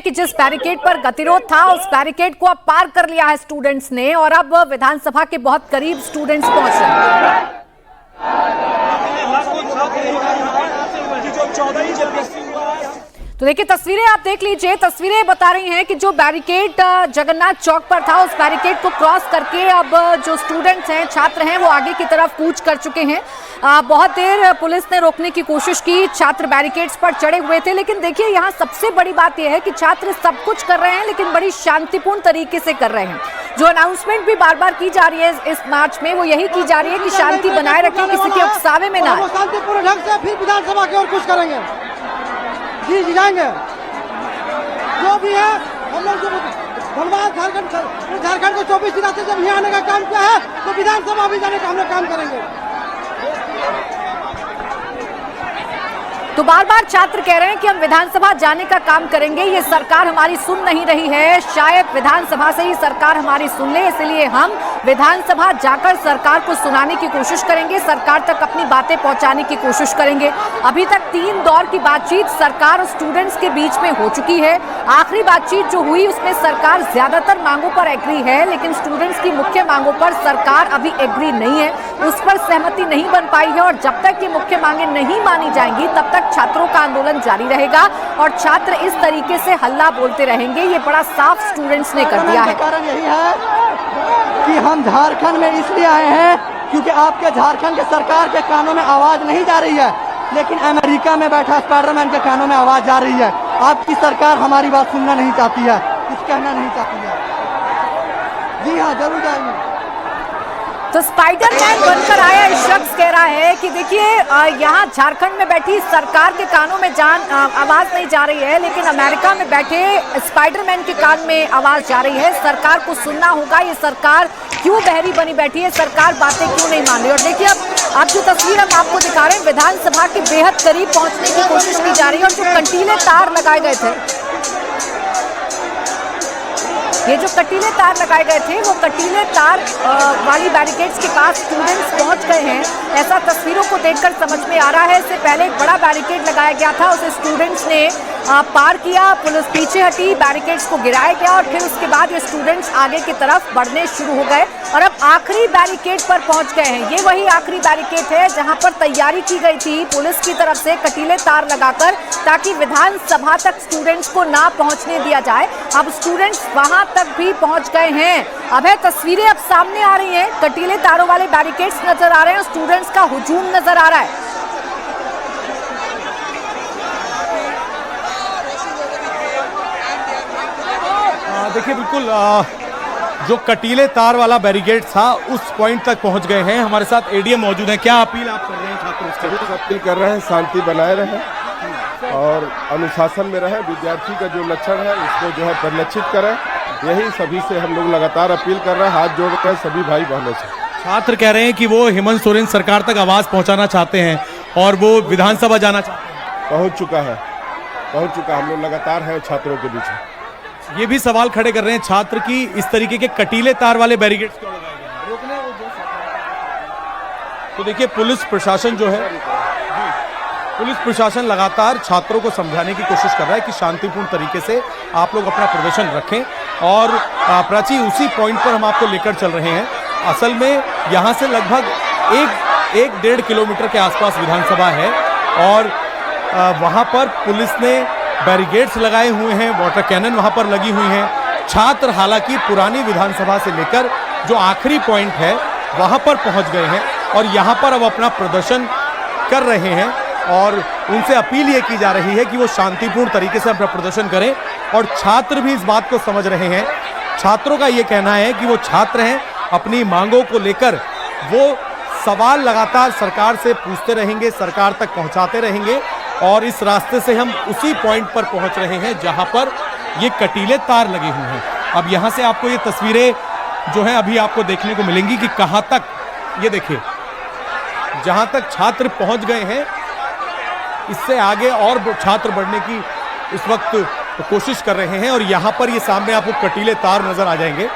कि जिस बैरिकेड पर गतिरोध था उस बैरिकेड को अब पार कर लिया है स्टूडेंट्स ने और अब विधानसभा के बहुत करीब स्टूडेंट्स पहुंच रहे हैं। तो देखिए तस्वीरें आप देख लीजिए, तस्वीरें बता रही हैं कि जो बैरिकेड जगन्नाथ चौक पर था उस बैरिकेड को क्रॉस करके अब जो स्टूडेंट्स हैं, छात्र हैं, वो आगे की तरफ कूच कर चुके हैं। बहुत देर पुलिस ने रोकने की कोशिश की, छात्र बैरिकेड्स पर चढ़े हुए थे, लेकिन देखिए यहाँ सबसे बड़ी बात यह है कि छात्र सब कुछ कर रहे हैं लेकिन बड़ी शांतिपूर्ण तरीके से कर रहे हैं। जो अनाउंसमेंट भी बार बार की जा रही है इस मार्च में, वो यही की जा रही है कि शांति बनाए रखें, किसी के उकसावे में ना आए। शांतिपूर्ण ढंग से फिर विधानसभा की ओर कुछ करेंगे, जी जाएंगे। जो भी है हम लोग जो धनबाद झारखंड को 24 जिला से जब यहाँ आने का काम किया है तो विधानसभा भी जाने का हम लोग काम करेंगे। तो बार बार छात्र कह रहे हैं कि हम विधानसभा जाने का काम करेंगे, ये सरकार हमारी सुन नहीं रही है, शायद विधानसभा से ही सरकार हमारी सुन ले, इसलिए हम विधानसभा जाकर सरकार को सुनाने की कोशिश करेंगे, सरकार तक अपनी बातें पहुंचाने की कोशिश करेंगे। अभी तक 3 दौर की बातचीत सरकार और स्टूडेंट्स के बीच में हो चुकी है। आखिरी बातचीत जो हुई उसमें सरकार ज्यादातर मांगों पर एग्री है, लेकिन स्टूडेंट्स की मुख्य मांगों पर सरकार अभी एग्री नहीं है, उस पर सहमति नहीं बन पाई है। और जब तक ये मुख्य मांगे नहीं मानी जाएंगी तब तक छात्रों का आंदोलन जारी रहेगा और छात्र इस तरीके से हल्ला बोलते रहेंगे। ये बड़ा साफ स्टूडेंट्स ने कर दिया है। कारण यही है कि हम झारखंड में इसलिए आए हैं क्योंकि आपके झारखंड के सरकार के कानों में आवाज नहीं जा रही है, लेकिन अमेरिका में बैठा स्पाइडरमैन के कानों में आवाज जा रही है। आपकी सरकार हमारी बात सुनना नहीं चाहती है, कुछ कहना नहीं चाहती है। जी हाँ, जरूर जाएंगे। तो स्पाइडरमैन बनकर आया इस शख्स कह रहा है कि देखिए यहाँ झारखंड में बैठी सरकार के कानों में आवाज नहीं जा रही है, लेकिन अमेरिका में बैठे स्पाइडरमैन के कान में आवाज जा रही है। सरकार को सुनना होगा, ये सरकार क्यों बहरी बनी बैठी है, सरकार बातें क्यों नहीं मान रही। और देखिए अब जो तस्वीर हम आपको दिखा रहे हैं, विधानसभा के बेहद करीब पहुंचने की कोशिश की जा रही है और जो कंटीले तार लगाए गए थे, ये जो कटीले तार लगाए गए थे वो कटीले तार वाली बैरिकेड्स के पास स्टूडेंट्स पहुंच गए हैं, ऐसा तस्वीरों को देखकर समझ में आ रहा है। इससे पहले एक बड़ा बैरिकेड लगाया गया था, उसे स्टूडेंट्स ने पार किया, पुलिस पीछे हटी, बैरिकेड्स को गिराया गया और फिर उसके बाद ये स्टूडेंट्स आगे की तरफ बढ़ने शुरू हो गए और अब आखिरी बैरिकेड पर पहुंच गए हैं। ये वही आखिरी बैरिकेड है जहां पर तैयारी की गई थी पुलिस की तरफ से कटीले तार लगाकर, ताकि विधानसभा तक स्टूडेंट्स को ना पहुंचने दिया जाए। अब स्टूडेंट्स वहां तक भी पहुंच गए हैं। अब है तस्वीरें अब सामने आ रही हैं, कटीले तारों वाले बैरिकेड्स नजर आ रहे हैं, स्टूडेंट्स का हुजूम नजर आ रहा है। देखिए बिल्कुल जो कटीले तार वाला बैरिकेड था उस पॉइंट तक पहुंच गए हैं। हमारे साथ एडीएम मौजूद हैं। क्या अपील आप कर रहे हैं छात्रों से? अपील कर रहे हैं शांति बनाए रहें और अनुशासन में रहें, विद्यार्थी का जो लक्षण है उसको जो है परिलक्षित करें, यही सभी से हम लोग लगातार अपील कर रहे हैं, हाथ जोड़ रहे हैं सभी भाई बहनों से। छात्र कह रहे हैं कि वो हेमंत सोरेन सरकार तक आवाज पहुंचाना चाहते हैं और वो विधानसभा जाना चाहते हैं। पहुंच चुका हम लोग लगातार हैं छात्रों के बीच में। ये भी सवाल खड़े कर रहे हैं छात्र की इस तरीके के कटीले तार वाले बैरिकेड्स क्यों लगाए गए हैं? तो देखिए पुलिस प्रशासन जो है, पुलिस प्रशासन लगातार छात्रों को समझाने की कोशिश कर रहा है कि शांतिपूर्ण तरीके से आप लोग अपना प्रदर्शन रखें और प्राची उसी पॉइंट पर हम आपको लेकर चल रहे हैं। असल में यहाँ से लगभग 1-1.5 किलोमीटर के आसपास विधानसभा है और वहाँ पर पुलिस ने बैरिकेड्स लगाए हुए हैं, वाटर कैनन वहाँ पर लगी हुई हैं। छात्र हालांकि पुरानी विधानसभा से लेकर जो आखिरी पॉइंट है वहाँ पर पहुँच गए हैं और यहाँ पर अब अपना प्रदर्शन कर रहे हैं और उनसे अपील ये की जा रही है कि वो शांतिपूर्ण तरीके से अपना प्रदर्शन करें और छात्र भी इस बात को समझ रहे हैं। छात्रों का ये कहना है कि वो छात्र हैं, अपनी मांगों को लेकर वो सवाल लगातार सरकार से पूछते रहेंगे, सरकार तक पहुंचाते रहेंगे और इस रास्ते से हम उसी पॉइंट पर पहुंच रहे हैं जहां पर ये कटीले तार लगे हुए हैं। अब यहां से आपको ये तस्वीरें जो हैं अभी आपको देखने को मिलेंगी कि कहां तक, ये देखिए जहां तक छात्र पहुंच गए हैं इससे आगे और छात्र बढ़ने की इस वक्त कोशिश कर रहे हैं और यहाँ पर ये सामने आपको कटीले तार नजर आ जाएंगे।